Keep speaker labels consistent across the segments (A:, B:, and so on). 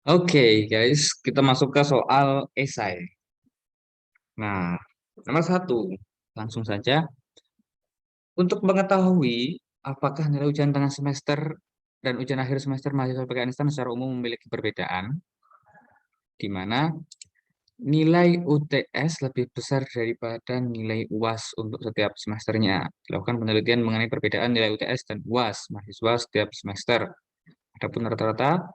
A: Oke, guys, kita masuk ke soal esai. Nah, nomor satu, langsung saja. Untuk mengetahui apakah nilai ujian tengah semester dan ujian akhir semester mahasiswa PKN instan secara umum memiliki perbedaan, di mana nilai UTS lebih besar daripada nilai UAS untuk setiap semesternya. Dilakukan penelitian mengenai perbedaan nilai UTS dan UAS mahasiswa setiap semester. Adapun rata-rata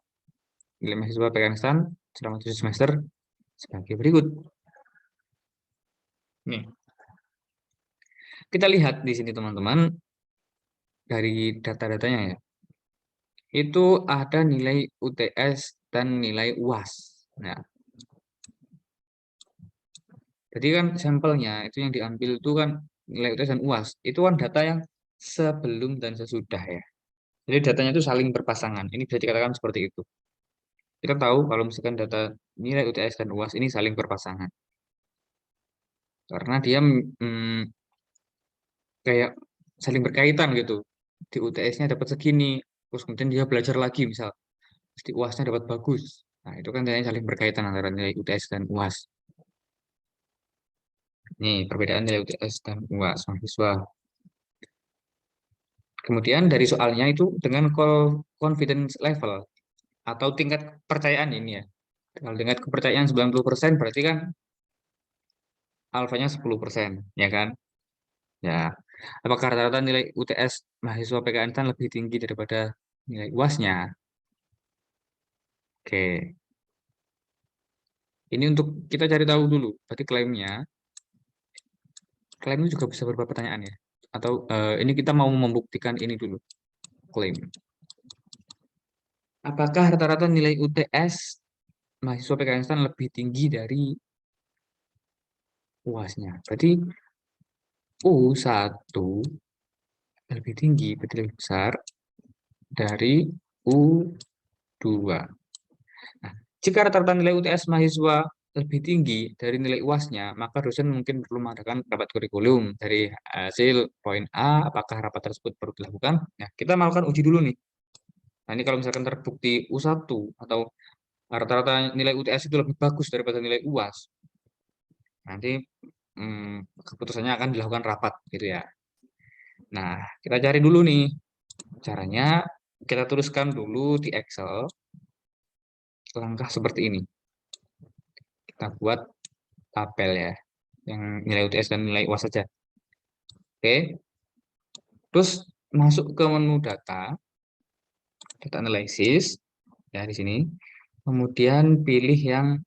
A: nilai mahasiswa PKN instan selama 7 semester sebagai berikut. Nih, kita lihat di sini teman-teman dari data-datanya ya. Itu ada nilai UTS dan nilai UAS. Nah, jadi kan sampelnya itu yang diambil itu kan nilai UTS dan UAS. Itu kan data yang sebelum dan sesudah ya. Jadi datanya itu saling berpasangan. Ini bisa dikatakan seperti itu. Kita tahu kalau misalkan data nilai UTS dan UAS ini saling berpasangan. Karena dia kayak saling berkaitan gitu. Di UTS-nya dapat segini, terus kemudian dia belajar lagi misal. Terus di UAS-nya dapat bagus. Nah, itu kan nilainya saling berkaitan antara nilai UTS dan UAS. Nih, perbedaan nilai UTS dan UAS mahasiswa. Kemudian dari soalnya itu dengan confidence level atau tingkat kepercayaan ini ya. Kalau tingkat kepercayaan 90% berarti kan alfanya 10%, ya kan? Ya. Apakah rata-rata nilai UTS mahasiswa PKN kan lebih tinggi daripada nilai UAS-nya? Oke. Ini untuk kita cari tahu dulu. Berarti klaim itu juga bisa berupa pertanyaan ya. Atau ini kita mau membuktikan ini dulu. Klaim. Apakah rata-rata nilai UTS mahasiswa PKN instan lebih tinggi dari UAS-nya? Berarti U1 lebih tinggi, berarti lebih besar dari U2. Nah, jika rata-rata nilai UTS mahasiswa lebih tinggi dari nilai UAS-nya, maka dosen mungkin perlu mengadakan rapat kurikulum dari hasil poin A, apakah rapat tersebut perlu dilakukan? Nah, kita melakukan uji dulu nih. Nah, ini kalau misalkan terbukti U1 atau rata-rata nilai UTS itu lebih bagus daripada nilai UAS, nanti keputusannya akan dilakukan rapat gitu ya. Nah, kita cari dulu nih caranya. Kita tuliskan dulu di Excel langkah seperti ini. Kita buat tabel ya, yang nilai UTS dan nilai UAS saja. Oke, terus masuk ke menu data analisis ya di sini. Kemudian pilih yang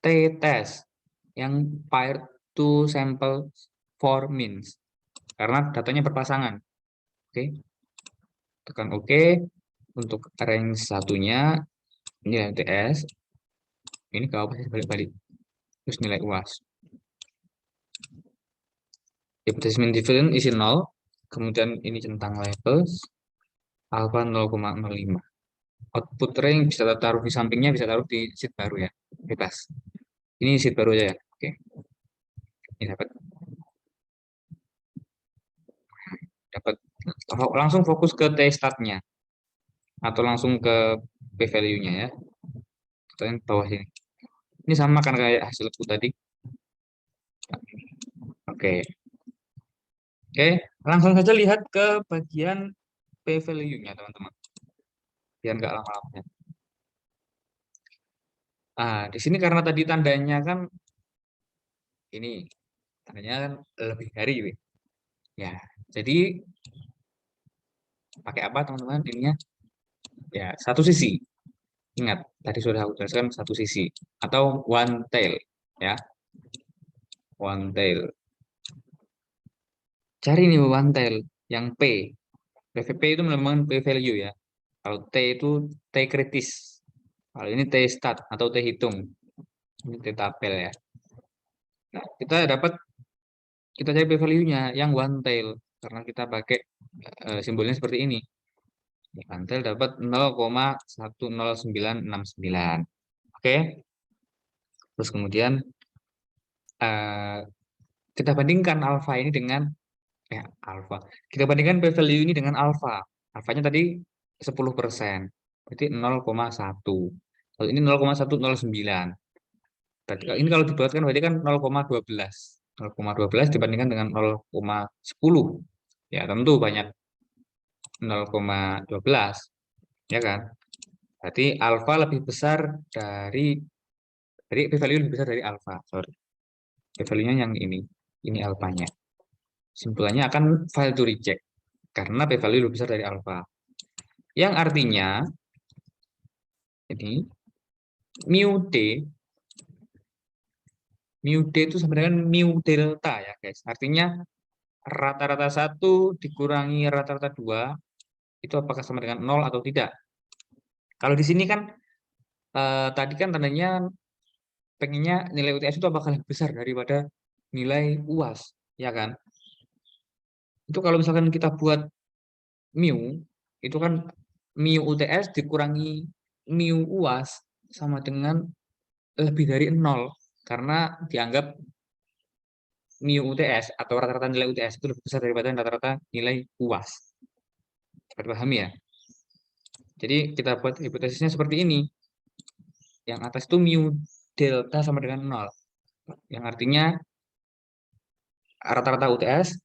A: t-test, yang pair to sample for means, karena datanya berpasangan. Oke, tekan OK. Untuk range satunya nilai UTS, ini ke apa sih balik-balik, terus nilai UAS. If displacement difference isi 0, kemudian ini centang levels, alpha 0,05. Output range bisa taruh di sampingnya, bisa taruh di sheet baru ya, bebas. Ini sheet baru aja ya. Oke, ini dapat langsung fokus ke t-statnya atau langsung ke p-value-nya ya. Kita yang bawah sini. Ini sama kan kayak hasilku tadi. Oke. Oke, langsung saja lihat ke bagian p-value-nya teman-teman. Biar nggak lama-lama ya. Di sini karena tadi tandanya kan ini tandanya kan lebih dari gitu. Ya, jadi pakai apa teman-teman ininya? Ya, satu sisi. Ingat, tadi sudah aku jelaskan satu sisi atau one tail ya, one tail. Cari nih one tail yang P. PVP itu melambangkan P value ya. Kalau T itu T kritis. Kalau ini T stat atau T hitung. Ini T tabel ya. Nah, kita cari P value-nya yang one tail karena kita pakai simbolnya seperti ini. One tail dapat 0,10969. Oke. Terus kemudian eh, kita bandingkan alfa ini dengan alfa. Kita bandingkan P value ini dengan alfa. Alfanya tadi 10%. Berarti 0,1. Kalau ini 0,109. Berarti ini kalau dibuatkan berarti kan 0,12. 0,12 dibandingkan dengan 0,10. Ya, tentu banyak 0,12, ya kan? Berarti alfa lebih besar dari p-value lebih besar dari alfa. Sorry. P-value-nya yang ini. Ini alfanya. Simpulannya akan file to reject karena p-value lebih besar dari alfa. Yang artinya ini mu d itu sama dengan mu delta ya guys. Artinya rata-rata 1 dikurangi rata-rata 2 itu apakah sama dengan 0 atau tidak. Kalau di sini kan tadi kan tandanya pengennya nilai UTS itu apakah lebih besar daripada nilai UAS, ya kan? Itu kalau misalkan kita buat mu, itu kan mu UTS dikurangi mu UAS sama dengan lebih dari 0. Karena dianggap mu UTS atau rata-rata nilai UTS itu lebih besar daripada rata-rata nilai UAS. Dapat paham ya? Jadi kita buat hipotesisnya seperti ini. Yang atas itu mu delta sama dengan 0. Yang artinya rata-rata UTS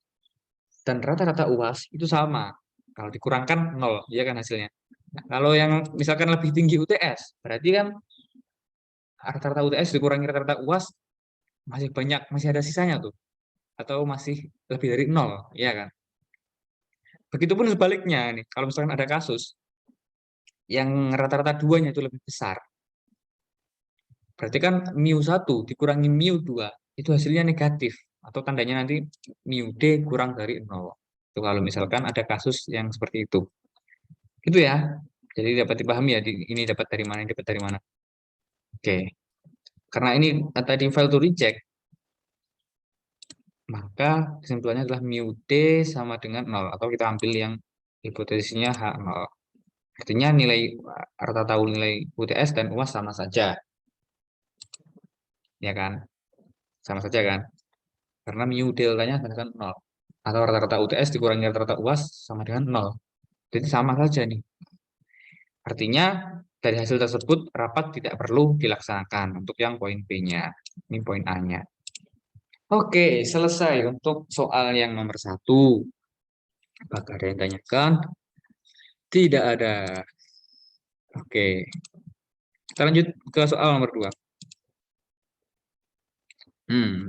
A: dan rata-rata UAS itu sama. Kalau dikurangkan 0, ya kan hasilnya. Nah, kalau yang misalkan lebih tinggi UTS, berarti kan rata-rata UTS dikurangi rata-rata UAS masih banyak, masih ada sisanya tuh. Atau masih lebih dari 0, ya kan? Begitupun sebaliknya nih, kalau misalkan ada kasus yang rata-rata duanya itu lebih besar, berarti kan mu 1 dikurangi mu 2 itu hasilnya negatif. Atau tandanya nanti mu D kurang dari 0. Itu kalau misalkan ada kasus yang seperti itu. Itu ya. Jadi dapat dipahami ya, ini dapat dari mana, ini dapat dari mana. Oke. Karena ini tadi file to reject, maka kesimpulannya adalah mu D sama dengan 0. Atau kita ambil yang hipotesisnya H0. Artinya nilai rata tahu nilai UTS dan UAS sama saja. Ya kan? Sama saja kan? Karena mu deltanya sama dengan 0. Atau rata-rata UTS dikurangi rata-rata UAS sama dengan 0. Jadi sama saja nih. Artinya dari hasil tersebut rapat tidak perlu dilaksanakan untuk yang poin B-nya. Ini poin A-nya. Oke, selesai untuk soal yang nomor 1. Apakah ada yang tanyakan? Tidak ada. Oke, kita lanjut ke soal nomor 2.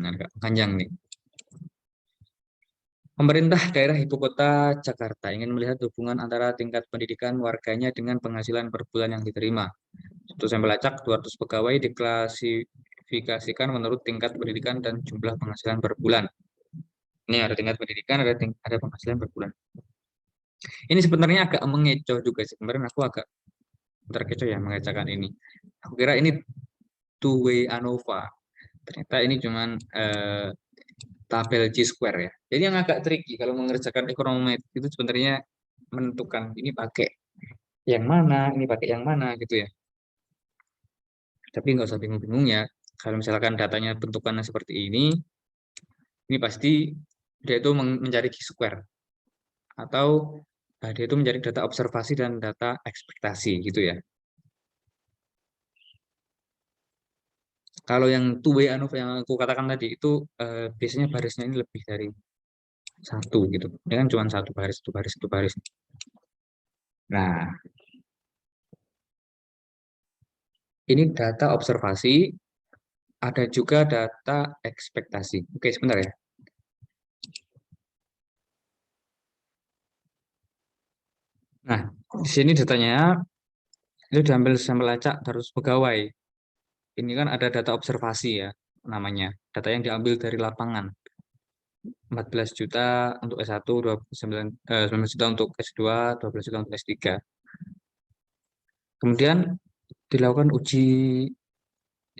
A: Agak panjang nih. Pemerintah daerah ibu kota Jakarta ingin melihat hubungan antara tingkat pendidikan warganya dengan penghasilan per bulan yang diterima. Satu sampel acak 200 pegawai diklasifikasikan menurut tingkat pendidikan dan jumlah penghasilan per bulan. Ini ada tingkat pendidikan, ada penghasilan per bulan. Ini sebenarnya agak mengecoh juga sih. Kemarin aku agak terkecoh ya mengerjakan ini. Aku kira ini two-way ANOVA. Ternyata ini cuman tabel G-square ya. Jadi yang agak tricky kalau mengerjakan ekonometri itu sebenarnya menentukan ini pakai yang mana, ini pakai yang mana gitu ya. Tapi nggak usah bingung-bingung ya. Kalau misalkan datanya bentukannya seperti ini pasti dia itu mencari G-square. Atau dia itu mencari data observasi dan data ekspektasi gitu ya. Kalau yang two-way ANOVA yang aku katakan tadi itu biasanya barisnya ini lebih dari satu gitu. Ini kan cuma satu baris, satu baris, satu baris. Nah, ini data observasi, ada juga data ekspektasi. Oke, sebentar ya. Nah, di sini datanya itu diambil sampel acak terus pegawai. Ini kan ada data observasi ya namanya. Data yang diambil dari lapangan. 14 juta untuk S1, 19 juta untuk S2, 12 juta untuk S3. Kemudian dilakukan uji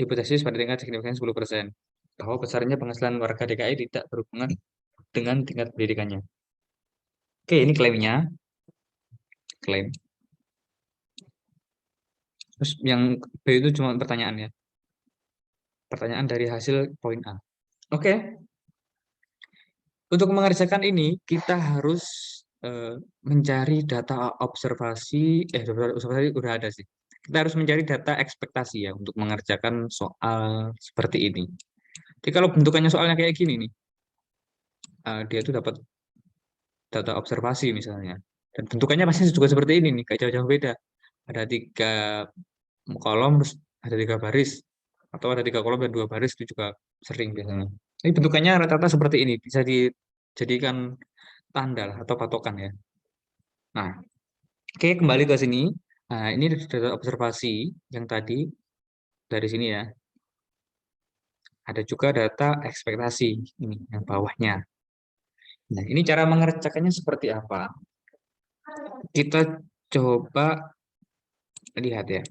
A: hipotesis pada tingkat signifikan 10%. Bahwa besarnya penghasilan warga DKI tidak berhubungan dengan tingkat pendidikannya. Oke, ini klaimnya. Klaim. Terus yang B itu cuma pertanyaan ya. Pertanyaan dari hasil poin A. Oke. Untuk mengerjakan ini, kita harus mencari data observasi. Data observasi udah ada sih. Kita harus mencari data ekspektasi ya untuk mengerjakan soal seperti ini. Jadi kalau bentukannya soalnya kayak gini nih, dia itu dapat data observasi misalnya. Dan bentukannya pasti juga seperti ini nih, gak jauh-jauh beda. Ada 3 kolom, terus ada 3 baris, atau ada 3 kolom dan 2 baris, itu juga sering biasanya. Ini bentukannya rata-rata seperti ini, bisa dijadikan tanda lah, atau patokan ya. Nah, oke, kembali ke sini. Nah, ini data observasi yang tadi dari sini ya. Ada juga data ekspektasi, ini yang bawahnya. Nah, ini cara mengerjakannya seperti apa? Kita coba lihat ya.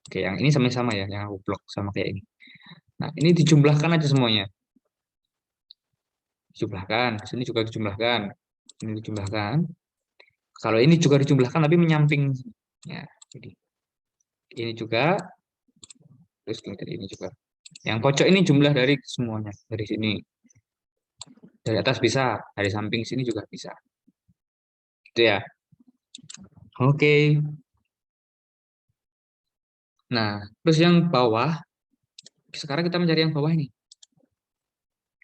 A: Oke, yang ini sama-sama ya, yang aku blok sama kayak ini. Nah, ini dijumlahkan aja semuanya. Dijumlahkan, sini juga dijumlahkan. Ini dijumlahkan. Kalau ini juga dijumlahkan tapi menyamping. Ya, jadi ini juga, terus kemudian ini juga. Yang pojok ini jumlah dari semuanya. Dari sini. Dari atas bisa, dari samping sini juga bisa. Gitu ya. Oke. Nah, terus yang bawah, sekarang kita mencari yang bawah ini.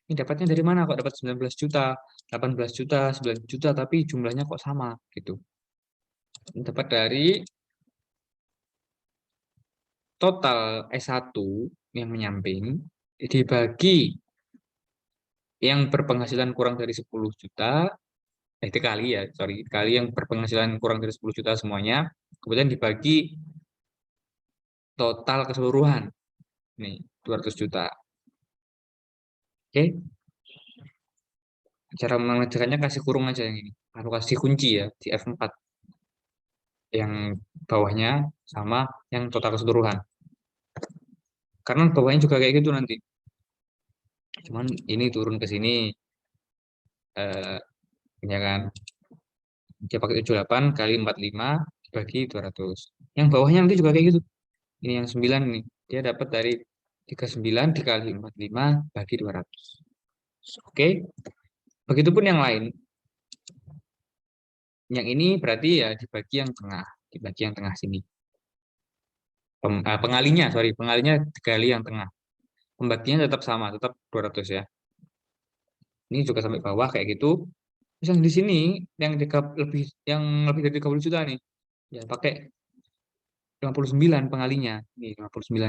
A: Ini dapatnya dari mana kok dapat 19 juta, 18 juta, 9 juta, tapi jumlahnya kok sama gitu. Dapat dari total S1 yang menyamping dibagi yang berpenghasilan kurang dari 10 juta, dikali ya, sorry, kali yang berpenghasilan kurang dari 10 juta semuanya, kemudian dibagi total keseluruhan. Nih, 200 juta. Oke, cara mengerjakannya kasih kurung aja yang ini. Lalu kasih kunci ya di F4. Yang bawahnya sama yang total keseluruhan. Karena bawahnya juga kayak gitu nanti. Cuman ini turun ke sini, eh, ya kan. Dia pakai 78 kali 45 dibagi 200. Yang bawahnya nanti juga kayak gitu. Ini yang 9 nih. Dia dapat dari 39 dikali 45 bagi 200. Oke. Begitupun yang lain. Yang ini berarti ya dibagi yang tengah. Dibagi yang tengah sini. Pengalinya, sorry. Pengalinya dikali yang tengah. Pembagiannya tetap sama, tetap 200 ya. Ini juga sampai bawah kayak gitu. Terus yang di sini yang lebih dari 30 juta nih. Ya pakai 59 pengalinya. Nih 59.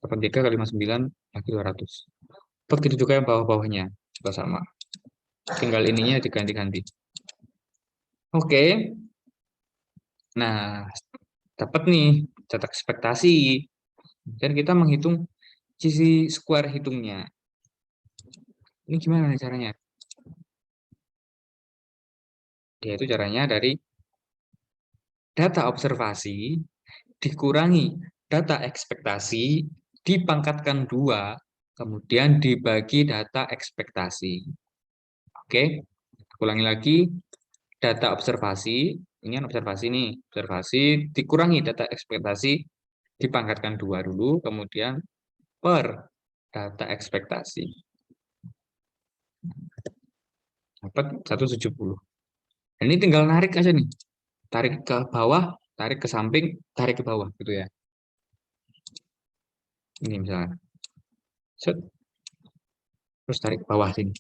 A: 83 kali 59 bagi 200. Begitu juga yang bawah-bawahnya. Juga sama. Tinggal ininya diganti-ganti. Oke. Nah, dapat nih data ekspektasi. Dan kita menghitung sisi square hitungnya. Ini gimana nih caranya? Dia itu caranya dari data observasi dikurangi data ekspektasi, dipangkatkan 2, kemudian dibagi data ekspektasi. Oke, ulangi lagi, data observasi, ini kan observasi nih, observasi dikurangi data ekspektasi, dipangkatkan 2 dulu, kemudian per data ekspektasi. Dapat 170. Ini tinggal narik aja nih, tarik ke bawah, tarik ke samping, tarik ke bawah gitu ya. Ini misalnya. Set, terus tarik ke bawah sini.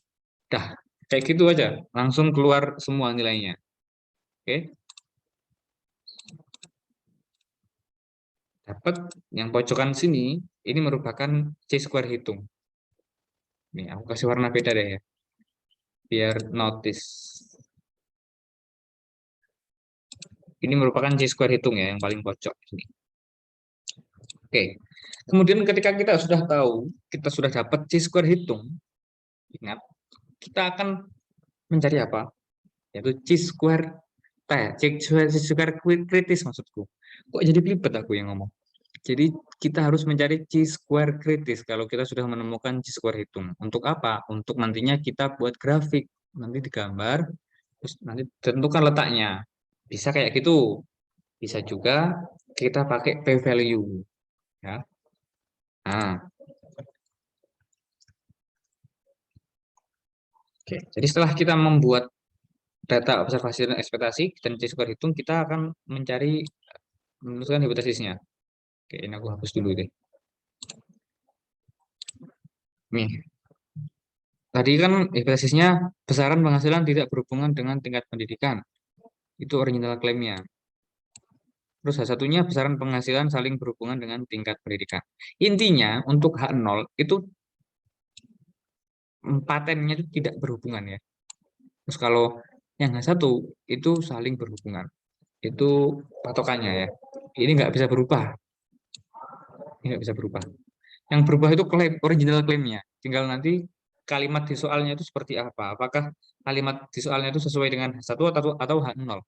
A: Dah, kayak gitu aja. Langsung keluar semua nilainya. Oke. Dapat yang pojokan sini, ini merupakan C-square hitung. Nih, aku kasih warna beda deh ya. Biar notice. Ini merupakan C-square hitung ya, yang paling pojok. Sini. Oke. Kemudian ketika kita sudah tahu, kita sudah dapat C-square hitung, ingat, kita akan mencari apa? Yaitu C-square C-square kritis maksudku. Kok jadi belibet aku yang ngomong? Jadi kita harus mencari chi-square kritis kalau kita sudah menemukan chi-square hitung. Untuk apa? Untuk nantinya kita buat grafik. Nanti digambar, terus nanti tentukan letaknya. Bisa kayak gitu. Bisa juga kita pakai p-value. Ya. Nah, oke. Jadi setelah kita membuat data observasi dan ekspektasi dan C-square hitung, kita akan menuliskan hipotesisnya. Oke, ini aku hapus dulu deh. Nih, tadi kan hipotesisnya besaran penghasilan tidak berhubungan dengan tingkat pendidikan. Itu original klaimnya. Terus H1-nya besaran penghasilan saling berhubungan dengan tingkat pendidikan. Intinya untuk H0 itu patennya itu tidak berhubungan ya. Terus kalau yang H1 itu saling berhubungan. Itu patokannya ya. Ini nggak bisa berubah. Ini nggak bisa berubah. Yang berubah itu klaim, original klaimnya. Tinggal nanti kalimat di soalnya itu seperti apa. Apakah kalimat di soalnya itu sesuai dengan H1 atau H0.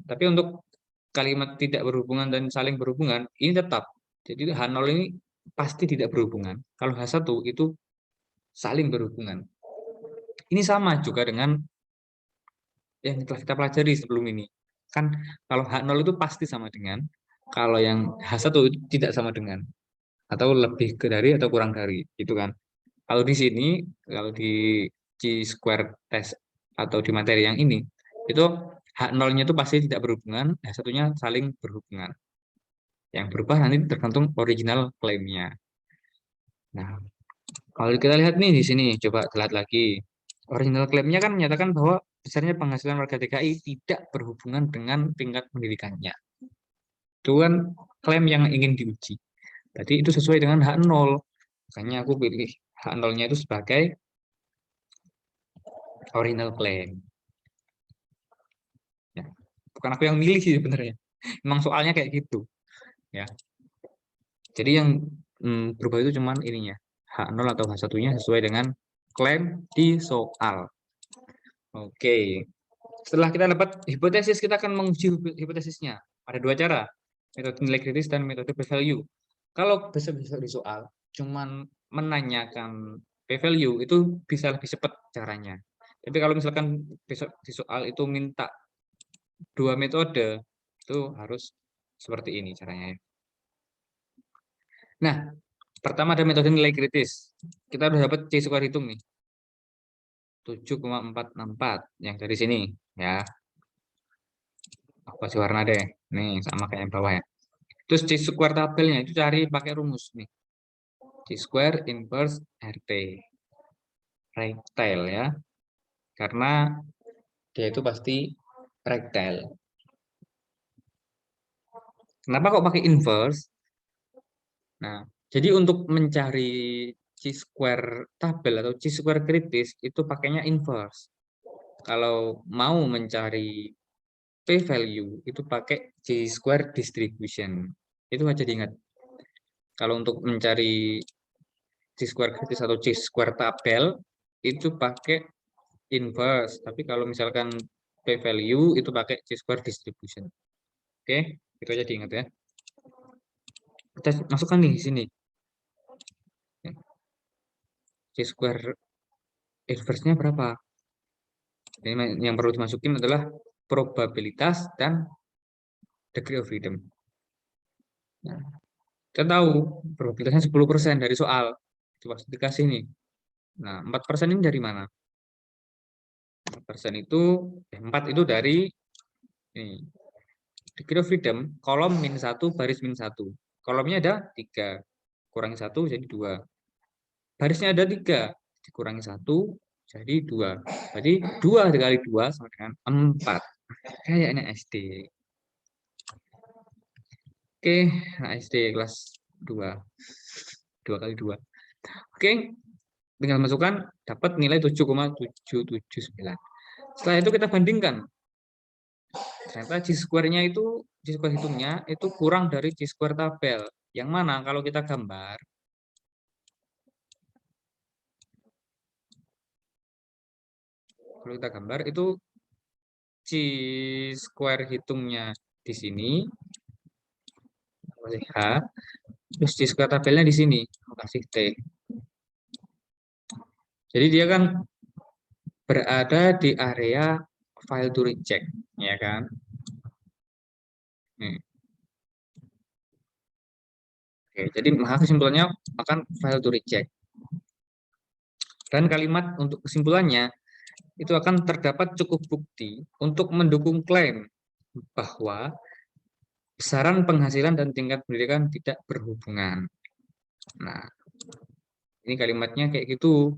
A: Tapi untuk kalimat tidak berhubungan dan saling berhubungan, ini tetap. Jadi H0 ini pasti tidak berhubungan. Kalau H1 itu saling berhubungan. Ini sama juga dengan yang telah kita pelajari sebelum ini. Kan kalau H0 itu pasti sama dengan, kalau yang H1 itu tidak sama dengan, atau lebih ke dari atau kurang dari, gitu kan. Kalau di sini, kalau di Chi-square test atau di materi yang ini, itu H0-nya itu pasti tidak berhubungan, H1-nya saling berhubungan. Yang berubah nanti tergantung original klaimnya. Nah, kalau kita lihat nih di sini, coba lihat lagi. Original klaimnya kan menyatakan bahwa besarnya penghasilan warga DKI tidak berhubungan dengan tingkat pendidikannya. Itu kan klaim yang ingin diuji. Jadi itu sesuai dengan H0. Makanya aku pilih H0-nya itu sebagai original claim. Ya. Bukan aku yang milih sih sebenarnya. Memang soalnya kayak gitu. Ya. Jadi yang berubah itu cuman ininya. H0 atau H1-nya sesuai dengan klaim di soal. Oke. Setelah kita dapat hipotesis, kita akan menguji hipotesisnya. Ada dua cara. Metode nilai kritis dan metode p-value. Kalau besok-besok di soal, cuman menanyakan p-value, itu bisa lebih cepat caranya. Tapi kalau misalkan besok di soal itu minta dua metode, itu harus seperti ini caranya. Nah, pertama ada metode nilai kritis. Kita udah dapat C-square hitung nih. 7,464 yang dari sini ya. Aku kasih warna deh. Nih, sama kayak yang bawah ya. Terus C-square tabelnya itu cari pakai rumus nih. C-square inverse RT. Rectile ya. Karena dia itu pasti rectile. Kenapa kok pakai inverse? Nah, jadi untuk mencari chi-square tabel atau chi-square kritis itu pakainya inverse. Kalau mau mencari p-value itu pakai chi-square distribution. Itu aja diingat. Kalau untuk mencari chi-square kritis atau chi-square tabel itu pakai inverse. Tapi kalau misalkan p-value itu pakai chi-square distribution. Oke, itu aja diingat ya. Kita masukkan nih di sini. Chi-square inverse-nya berapa? Yang perlu dimasukin adalah probabilitas dan degree of freedom. Nah, kita tahu probabilitasnya 10% dari soal. Coba dikasih nih. Nah, 4% ini dari mana? 4% itu, 4 itu dari ini. Degree of freedom, kolom -1, baris -1. Kolomnya ada 3. Kurangi 1 jadi 2. Barisnya ada 3. Dikurangi 1 jadi 2. Jadi 2 dikali 2 sama dengan 4. Kayaknya SD. Oke, nah SD kelas 2. 2 kali 2. Oke, tinggal masukkan dapat nilai 7,779. Setelah itu kita bandingkan. Ternyata chi-square-nya itu, chi-square hitungnya itu kurang dari chi-square tabel. Yang mana kalau kita gambar, itu chi-square hitungnya di sini, H, terus chi-square tabelnya di sini, kasih T. Jadi dia kan berada di area file to reject, ya kan? Nih. Oke, jadi maka kesimpulannya akan file to reject. Dan kalimat untuk kesimpulannya, itu akan terdapat cukup bukti untuk mendukung klaim bahwa besaran penghasilan dan tingkat pendidikan tidak berhubungan. Nah, ini kalimatnya kayak gitu.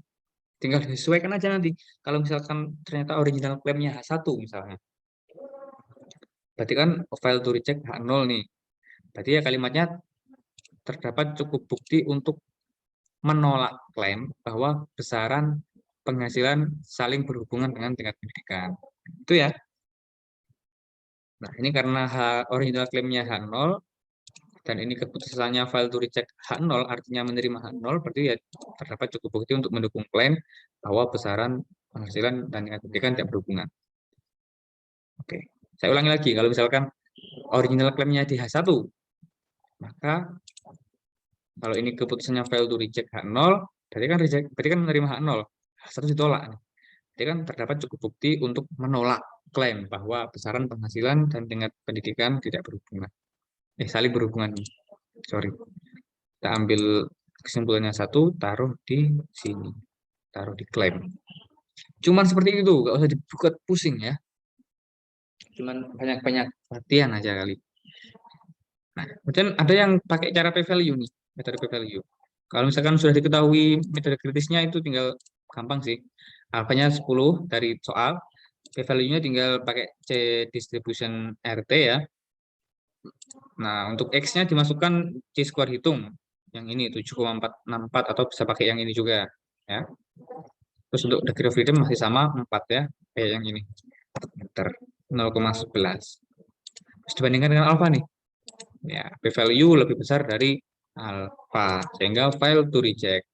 A: Tinggal disesuaikan aja nanti. Kalau misalkan ternyata original klaimnya H1 misalnya. Berarti kan file to reject H0 nih. Berarti ya kalimatnya terdapat cukup bukti untuk menolak klaim bahwa besaran penghasilan saling berhubungan dengan tingkat pendidikan. Itu ya. Nah, ini karena original klaimnya H0 dan ini keputusannya file to reject H0 artinya menerima H0, berarti ya terdapat cukup bukti untuk mendukung klaim bahwa besaran penghasilan dan tingkat pendidikan tidak berhubungan. Oke, saya ulangi lagi, kalau misalkan original klaimnya di H1, maka kalau ini keputusannya file to reject H0, berarti kan menerima H0, H1 ditolak. Jadi kan terdapat cukup bukti untuk menolak klaim bahwa besaran penghasilan dan tingkat pendidikan tidak berhubungan. Saling berhubungan. Sorry. Kita ambil kesimpulannya satu, taruh di sini. Taruh di klaim. Cuman seperti itu, nggak usah dibuat pusing ya. Cuman banyak-banyak latihan aja kali. Nah, kemudian ada yang pakai cara p-value nih, metode p-value. Kalau misalkan sudah diketahui metode kritisnya itu tinggal gampang sih. Alfanya 10 dari soal, p-value-nya tinggal pakai C distribution RT ya. Nah, untuk X-nya dimasukkan C square hitung. Yang ini 7,464 atau bisa pakai yang ini juga ya. Terus untuk degree of freedom masih sama 4 ya, kayak yang ini. Meter 0,11. Terus dibandingkan dengan alpha nih. Ya, p-value lebih besar dari alpha sehingga file to reject.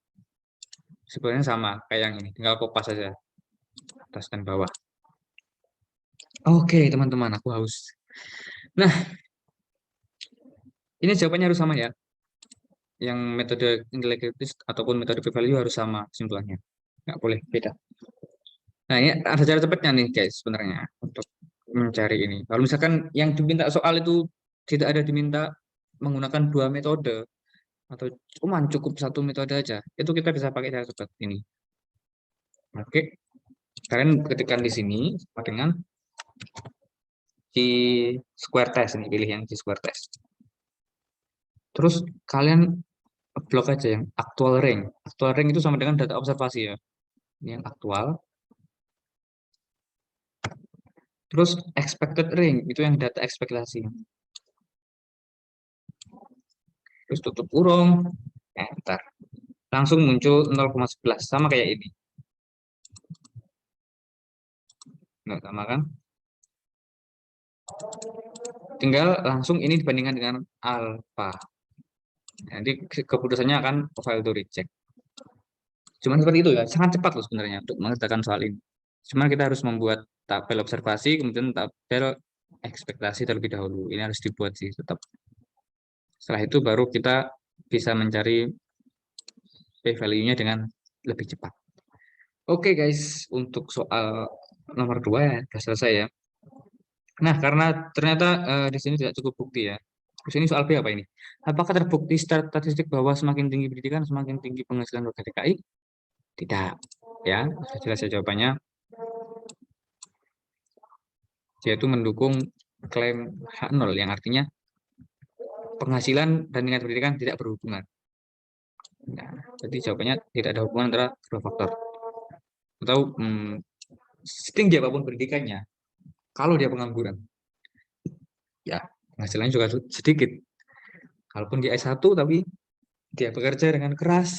A: Sebenarnya sama kayak yang ini, tinggal kopas saja atas dan bawah. Oke, teman-teman, aku haus. Nah, ini jawabannya harus sama ya. Yang metode nilai kritis ataupun metode p-value harus sama kesimpulannya. Nggak boleh beda. Nah, ini ada cara cepatnya nih, guys, sebenarnya untuk mencari ini. Kalau misalkan yang diminta soal itu tidak ada diminta menggunakan dua metode atau cuma cukup satu metode aja, itu kita bisa pakai cara cepat ini. Oke, kalian ketikkan di sini sama dengan di square test ini, pilih yang di square test. Terus kalian blok aja yang actual rank. Actual rank itu sama dengan data observasi ya. Ini yang aktual. Terus expected rank itu yang data ekspektasi. Terus tutup kurung, enter. Langsung muncul 0,11 sama kayak ini. Nggak sama kan? Tinggal langsung ini dibandingkan dengan alpha. Nanti keputusannya akan file to reject. Cuman seperti itu ya, sangat cepat loh sebenarnya untuk mengerjakan soal ini. Cuman kita harus membuat tabel observasi, kemudian tabel ekspektasi terlebih dahulu. Ini harus dibuat sih tetap. Setelah itu baru kita bisa mencari p-value-nya dengan lebih cepat. Oke guys, untuk soal nomor 2 ya, sudah selesai ya. Nah, karena ternyata di sini tidak cukup bukti ya. Terus ini soal B apa ini? Apakah terbukti statistik bahwa semakin tinggi pendidikan, semakin tinggi penghasilan warga DKI? Tidak. Ya, sudah jelas ya jawabannya. Yaitu mendukung klaim H0 yang artinya penghasilan dan tingkat pendidikan tidak berhubungan. Nah, jadi jawabannya tidak ada hubungan antara kedua faktor. Atau setinggi apapun pendidikannya, kalau dia pengangguran, ya penghasilannya juga sedikit. Kalaupun dia S1 tapi dia bekerja dengan keras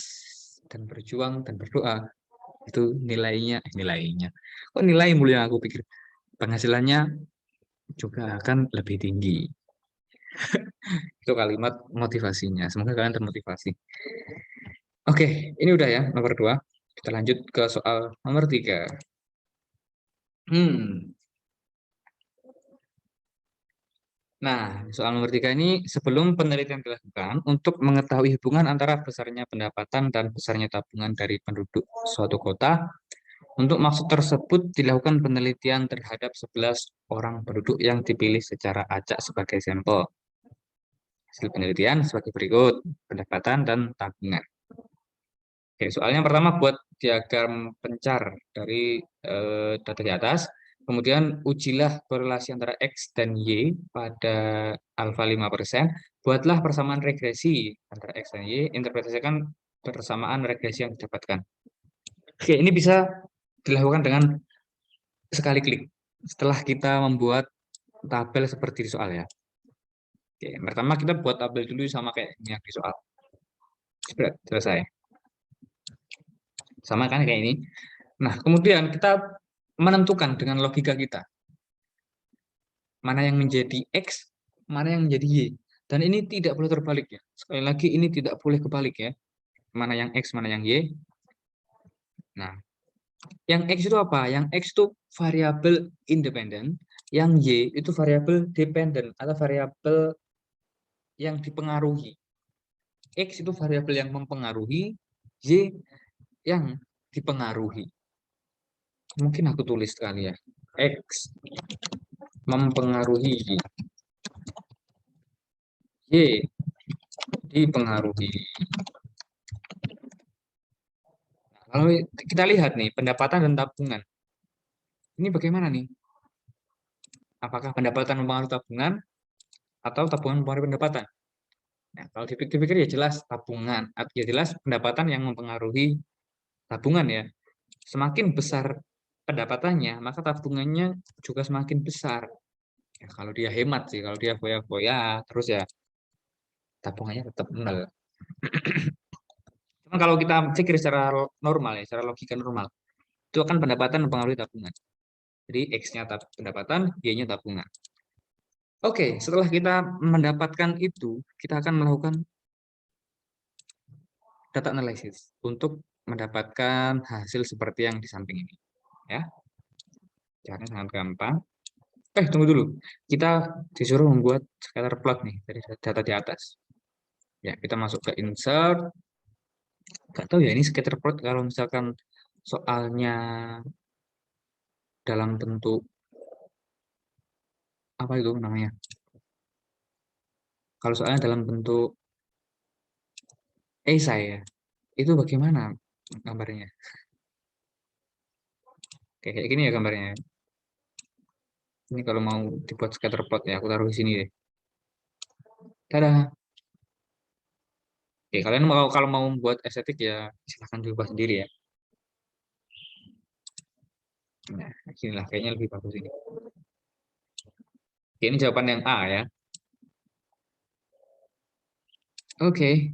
A: dan berjuang dan berdoa, itu nilainya. Kok nilai mulia aku pikir penghasilannya juga akan lebih tinggi. Itu kalimat motivasinya. Semoga kalian termotivasi. Oke, ini udah ya nomor 2. Kita lanjut ke soal nomor 3. Nah, soal nomor 3 ini sebelum penelitian dilakukan untuk mengetahui hubungan antara besarnya pendapatan dan besarnya tabungan dari penduduk suatu kota, untuk maksud tersebut dilakukan penelitian terhadap 11 orang penduduk yang dipilih secara acak sebagai sampel. Hasil penelitian sebagai berikut, pendapatan dan tabungan. Oke, soalnya pertama buat diagram pencar dari data di atas. Kemudian ujilah korelasi antara X dan Y pada alfa 5%. Buatlah persamaan regresi antara X dan Y. Interpretasikan persamaan regresi yang didapatkan. Oke, ini bisa dilakukan dengan sekali klik. Setelah kita membuat tabel seperti di soal ya. Oke, pertama kita buat tabel dulu sama kayak ini yang di soal. Selesai. Sama kan kayak ini. Nah, kemudian kita menentukan dengan logika kita. Mana yang menjadi X, mana yang menjadi Y. Dan ini tidak boleh terbalik ya. Sekali lagi, ini tidak boleh kebalik ya. Mana yang X, mana yang Y. Nah, yang X itu apa? Yang X itu variabel independen. Yang Y itu variabel dependen atau variabel yang dipengaruhi. X itu variabel yang mempengaruhi, Y yang dipengaruhi. Mungkin aku tulis sekali ya. X mempengaruhi Y. Y dipengaruhi. Kalau kita lihat nih, pendapatan dan tabungan. Ini bagaimana nih? Apakah pendapatan mempengaruhi tabungan atau tabungan mempengaruhi pendapatan? Nah, kalau dipikir-pikir ya jelas tabungan, ya jelas pendapatan yang mempengaruhi tabungan ya. Semakin besar pendapatannya, maka tabungannya juga semakin besar. Ya, kalau dia hemat sih, kalau dia foya-foya, terus ya tabungannya tetap nol. Cuma kalau kita pikir secara normal ya, secara logika normal, itu akan pendapatan mempengaruhi tabungan. Jadi X-nya pendapatan, Y-nya tabungan. Oke, setelah kita mendapatkan itu, kita akan melakukan data analysis untuk mendapatkan hasil seperti yang di samping ini. Ya, caranya sangat gampang. Tunggu dulu. Kita disuruh membuat scatter plot nih dari data di atas. Ya, kita masuk ke insert. Gak tahu ya ini scatter plot kalau misalkan soalnya dalam bentuk apa itu namanya? Kalau soalnya dalam bentuk esai ya, itu bagaimana gambarnya? Kayak gini ya gambarnya. Ini kalau mau dibuat scatter plot ya, aku taruh di sini deh. Tada. Oke, kalian mau kalau mau membuat estetik ya silahkan diubah sendiri ya. Nah, inilah kayaknya lebih bagus ini. Oke, ini jawaban yang A ya. Oke,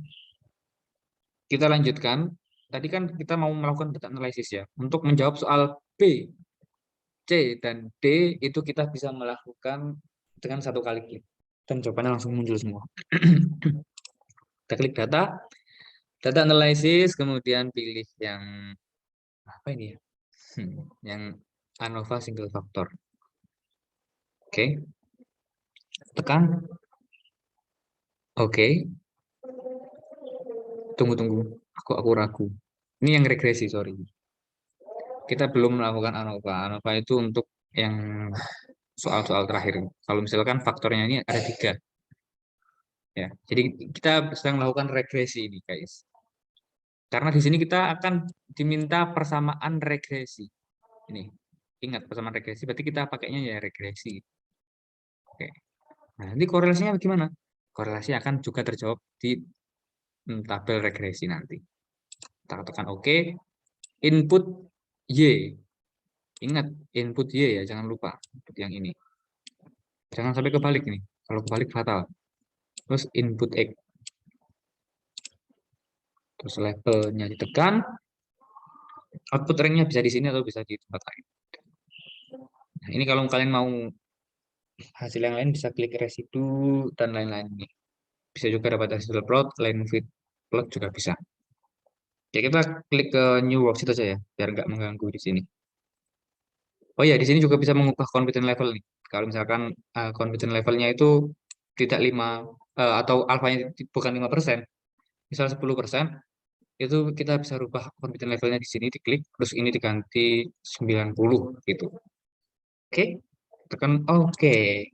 A: kita lanjutkan. Tadi kan kita mau melakukan data analisis ya. Untuk menjawab soal B, C, dan D itu kita bisa melakukan dengan satu kali klik. Dan jawabannya langsung muncul semua. Kita klik data, data analisis, kemudian pilih yang apa ini ya? Yang ANOVA single factor. Oke, tekan. Oke, tunggu. Aku ragu. Ini yang regresi, sorry. Kita belum melakukan ANOVA. ANOVA itu untuk yang soal-soal terakhir. Kalau misalkan faktornya ini ada 3. Ya, jadi kita sedang melakukan regresi ini, guys. Karena di sini kita akan diminta persamaan regresi. Ini, ingat persamaan regresi, berarti kita pakainya ya regresi. Oke. Nah, nanti korelasinya bagaimana? Korelasi akan juga terjawab di tabel regresi nanti. Kita tekan OK. Input Y. Ingat, input Y ya, jangan lupa. Input yang ini. Jangan sampai kebalik nih. Kalau kebalik fatal. Terus input X. Terus levelnya ditekan. Output ranknya bisa di sini atau bisa di tempat lain. Nah, ini kalau kalian mau hasil yang lain bisa klik residu dan lain-lain. Bisa juga dapat hasil plot, line fit plot juga bisa. Ya kita klik ke new worksheet aja ya, biar nggak mengganggu di sini. Oh ya, di sini juga bisa mengubah confidence level nih. Kalau misalkan confidence levelnya itu tidak 5 atau alfanya bukan 5%, misal 10%, itu kita bisa rubah confidence levelnya di sini, diklik, terus ini diganti 90 gitu. Oke, tekan oke.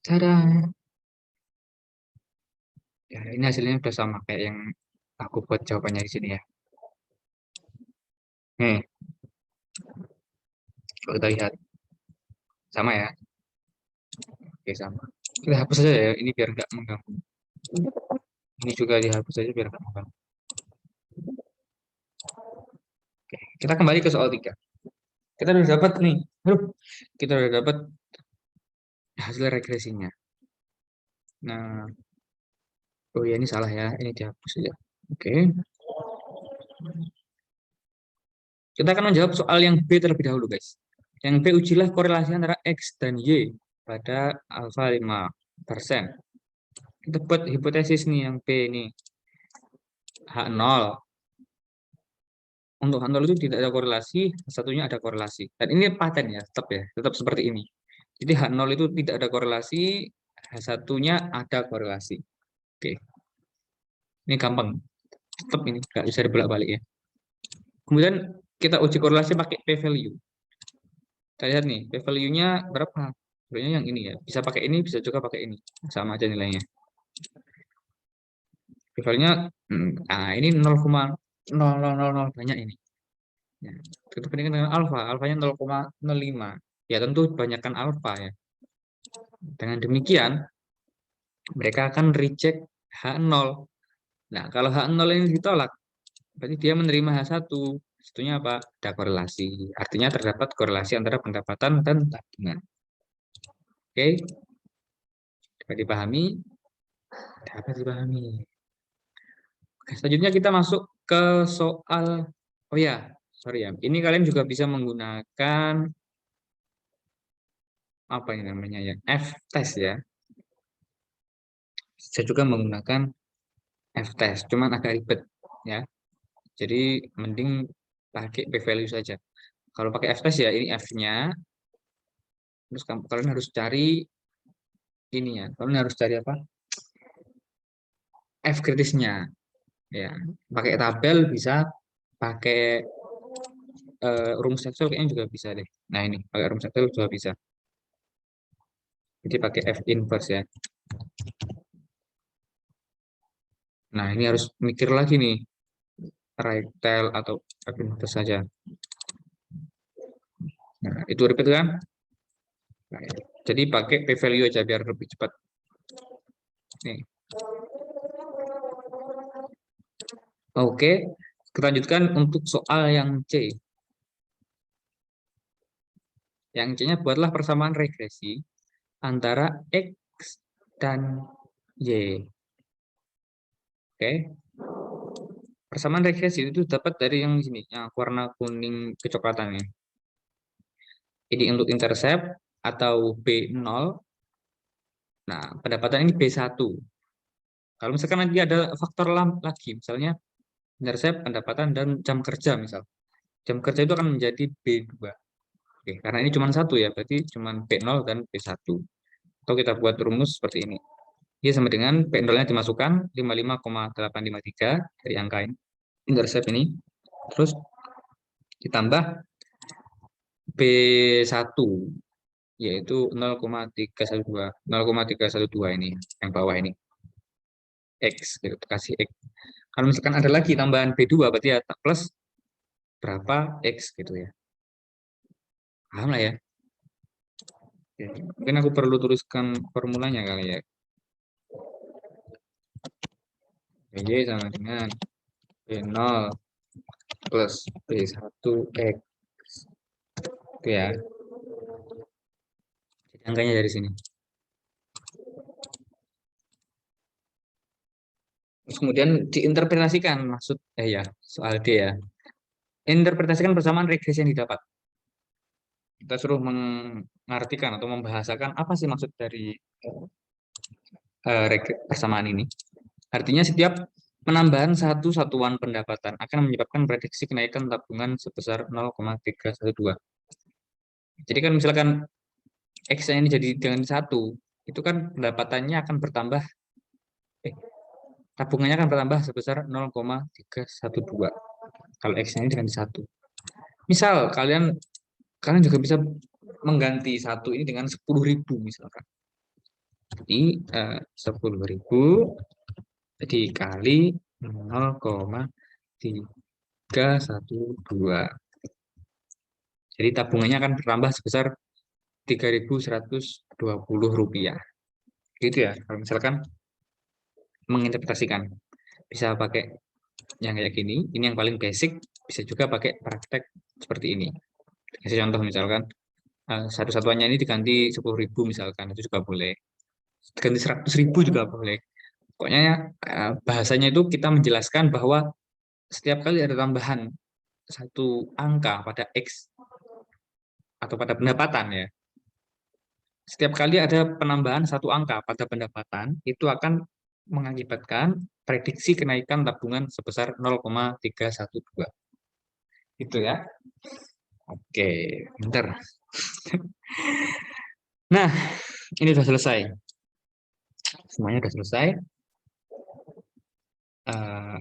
A: Cara ya ini hasilnya udah sama kayak yang Aku buat jawabannya di sini ya. Nih, kalau kita lihat sama ya. Oke, sama. Kita hapus saja ya, ini biar nggak mengganggu. Ini juga dihapus saja biar nggak mengganggu. Oke, kita kembali ke soal 3. Kita udah dapat nih. Aduh, kita udah dapat hasil regresinya. Nah, oh ya ini salah ya, ini dihapus saja. Oke, kita akan menjawab soal yang B terlebih dahulu, guys. Yang B, ujilah korelasi antara X dan Y pada alfa 5%. Kita buat hipotesis nih yang B ini. H0. Untuk H0 itu tidak ada korelasi, satunya ada korelasi. Dan ini paten ya, tetap seperti ini. Jadi H0 itu tidak ada korelasi, H1-nya ada korelasi. Oke, ini gampang. Tetap ini, nggak bisa dibolak-balik ya. Kemudian kita uji korelasi pakai p-value. Kita lihat nih, p-value-nya berapa? Sebenarnya yang ini ya, bisa pakai ini, bisa juga pakai ini. Sama aja nilainya. P-value-nya, nah ini 0,0000 banyak ini. Ya, kita bandingkan dengan alfa, alfanya 0,05. Ya tentu banyakkan alfa ya. Dengan demikian, mereka akan reject H0. Nah, kalau H0 ini ditolak, berarti dia menerima H1. Situnya apa? Ada korelasi. Artinya terdapat korelasi antara pendapatan dan tabungan. Oke, dapat dipahami? Dapat dipahami. Oke, selanjutnya kita masuk ke soal, oh ya, sorry ya, ini kalian juga bisa menggunakan apa ini namanya ya, F-test ya. Saya juga menggunakan F-test, cuman agak ribet ya. Jadi mending pakai p-value saja. Kalau pakai F-test ya ini F-nya, terus kalian harus cari ini ya. Kalian harus cari apa? F kritisnya ya. Pakai tabel bisa, pakai rumus Excel kayaknya juga bisa deh. Nah ini pakai rumus Excel juga bisa. Jadi pakai F inverse ya. Nah ini harus mikir lagi nih, right tail atau F inverse saja. Nah itu ribet kan? Nah, jadi pakai p-value aja biar lebih cepat. Nih. Oke, kita lanjutkan untuk soal yang C. Yang C-nya buatlah persamaan regresi antara X dan Y. Oke, persamaan regresi itu dapat dari yang sini, yang warna kuning kecoklatan ini. Ini untuk intercept atau B0. Nah, pendapatan ini B1. Kalau misalkan nanti ada faktor lagi, misalnya intercept, pendapatan, dan jam kerja misal. Jam kerja itu akan menjadi B2. Oke, karena ini cuma satu ya, berarti cuma B0 dan B1. Atau kita buat rumus seperti ini. Dia sama dengan P0-nya dimasukkan 55,853 dari angka ini, intercept ini. Terus ditambah B1 yaitu 0,312. 0,312 ini yang bawah ini. X gitu, kasih X. Kalau misalkan ada lagi tambahan B2 berarti ya plus berapa X gitu ya. Paham lah ya. Oke. Mungkin aku perlu tuliskan formulanya kali ya. Y sama dengan B0 plus B1 X. Itu ya. Jadi angkanya dari sini. Terus kemudian diinterpretasikan maksud ya soal D ya. Interpretasikan persamaan regresi yang didapat. Kita suruh mengartikan atau membahasakan apa sih maksud dari persamaan ini. Artinya setiap penambahan satu satuan pendapatan akan menyebabkan prediksi kenaikan tabungan sebesar 0,312. Jadi kan misalkan X ini jadi dengan satu, itu kan pendapatannya akan bertambah, tabungannya akan bertambah sebesar 0,312. Kalau X ini dengan satu. Misal kalian kalian juga bisa mengganti satu ini dengan 10.000 misalkan. Jadi 10.000 dikali 0,312. Jadi tabungannya akan bertambah sebesar Rp3.120. Gitu ya, kalau misalkan menginterpretasikan. Bisa pakai yang kayak gini, ini yang paling basic, bisa juga pakai praktek seperti ini. Kasih contoh misalkan, satu-satuannya ini diganti 10.000 misalkan, itu juga boleh. Diganti 100.000 juga boleh. Pokoknya ya, bahasanya itu kita menjelaskan bahwa setiap kali ada tambahan satu angka pada X atau pada pendapatan ya, setiap kali ada penambahan satu angka pada pendapatan, itu akan mengakibatkan prediksi kenaikan tabungan sebesar 0,312. Itu ya. Oke, bentar. Nah, ini sudah selesai. Semuanya sudah selesai. Eh,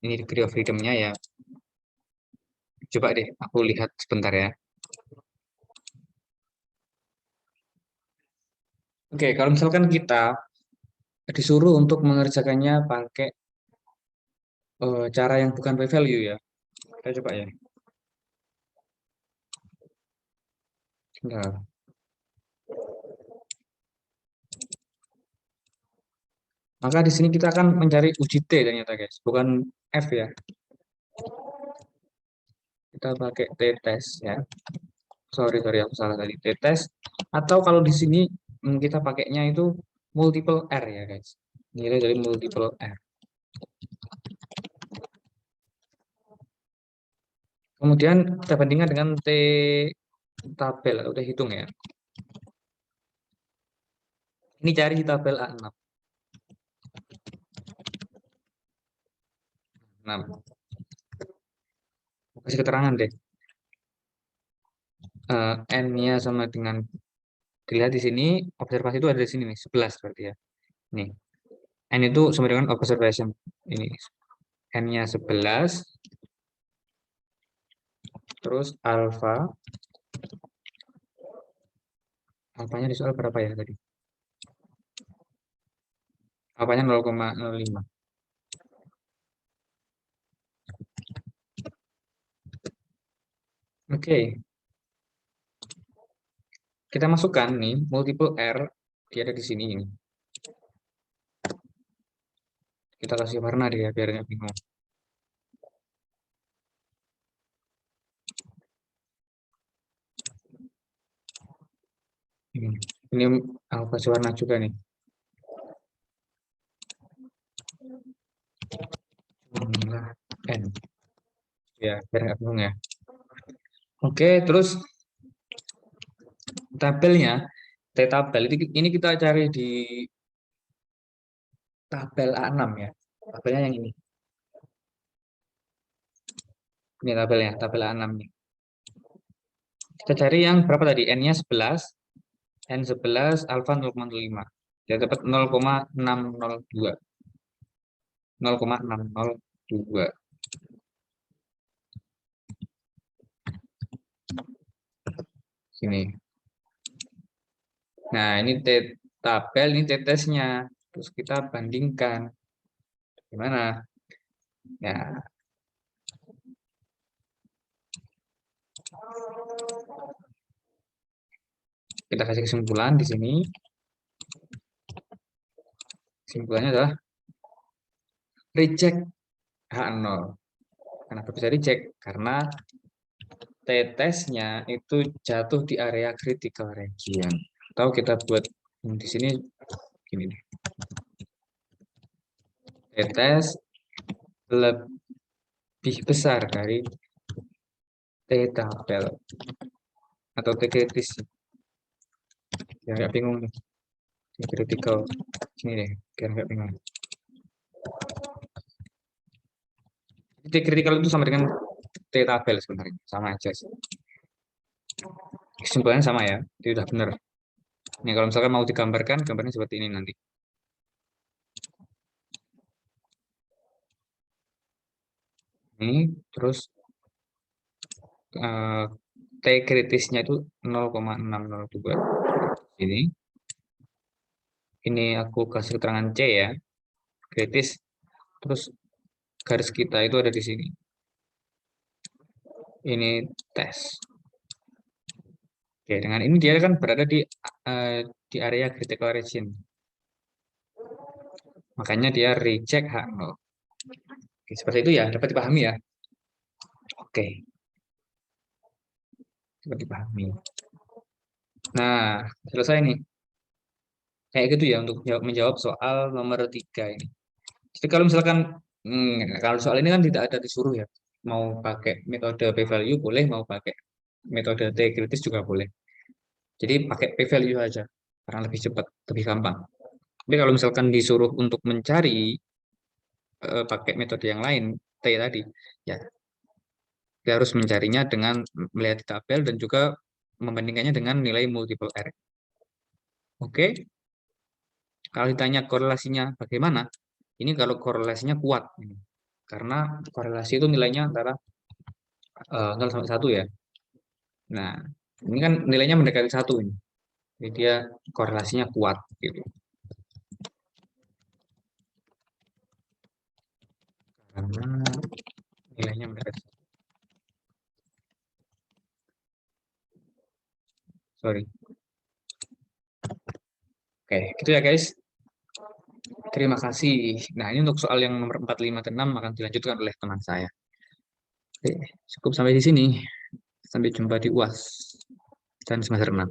A: ini degree of freedom-nya ya. Coba deh, aku lihat sebentar ya. Oke, kalau misalkan kita disuruh untuk mengerjakannya pakai cara yang bukan by value ya. Kita coba ya. Bentar. Maka di sini kita akan mencari uji T ternyata guys, bukan F ya. Kita pakai T-test ya. Sorry, aku salah tadi. T-test. Atau kalau di sini kita pakainya itu multiple R ya guys. Nilai dari multiple R. Kemudian kita bandingkan dengan T tabel atau T hitung ya. Ini cari di tabel A6. 6. Kasih keterangan deh. N-nya sama dengan, dilihat di sini, observasi itu ada di sini nih, 11 berarti ya. Nih, N itu sama dengan observation. Ini, N-nya 11, terus alfa, alfanya di soal berapa ya tadi? Alfanya 0,05. Oke, kita masukkan nih, multiple R, dia ada di sini ini. Kita kasih warna dia biar nggak bingung. Ini aku kasih warna juga nih. Jumlah N. Ya, biar nggak bingung ya. Oke, terus tabelnya, T-tabel, ini kita cari di tabel A6 ya. Tabelnya yang ini. Ini tabelnya, tabel A6 nih. Kita cari yang berapa tadi? N-nya 11, N 11, alfa 0,05. Dia dapat 0,602. 0,602. Sini. Nah, ini tabel, ini T-testnya. Terus kita bandingkan. Gimana? Ya, kita kasih kesimpulan di sini. Kesimpulannya adalah reject H0. Kenapa bisa reject? Karena T-testnya itu jatuh di area critical region. Atau kita buat di sini gini nih. T-test lebih besar dari T-tabel atau T-kritis. Ya nggak bingung nih. T-critical. Sini deh, biar nggak bingung. T-critical itu sama dengan T-tabel sebenarnya. Sama aja sih. Kesimpulannya sama ya. Itu udah benar. Nih, kalau misalkan mau digambarkan, gambarnya seperti ini nanti. Ini terus T kritisnya itu 0,602. Ini aku kasih keterangan C ya. Kritis Terus garis kita itu ada di sini. Ini tes. Oke, dengan ini dia kan berada di area critical region. Makanya dia reject H0. Oke, seperti itu ya, dapat dipahami ya. Oke, dapat dipahami. Nah, selesai nih. Kayak gitu ya untuk menjawab soal nomor 3 ini. Jadi kalau misalkan kalau soal ini kan tidak ada disuruh ya. Mau pakai metode p-value boleh, mau pakai metode T kritis juga boleh. Jadi pakai p-value aja karena lebih cepat, lebih gampang. Tapi kalau misalkan disuruh untuk mencari pakai metode yang lain, T tadi, ya kita harus mencarinya dengan melihat di tabel dan juga membandingkannya dengan nilai multiple R. Oke, kalau ditanya korelasinya bagaimana, ini kalau korelasinya kuat, ini. Karena korelasi itu nilainya antara 0 sampai 1 ya. Nah, ini kan nilainya mendekati 1 ini. Jadi dia korelasinya kuat gitu. Karena nilainya mendekati 1. Sorry. Oke, gitu ya guys. Terima kasih. Nah, ini untuk soal yang nomor 4, 5, dan 6 akan dilanjutkan oleh teman saya. Oke, cukup sampai di sini. Sampai jumpa di UAS dan semester 6.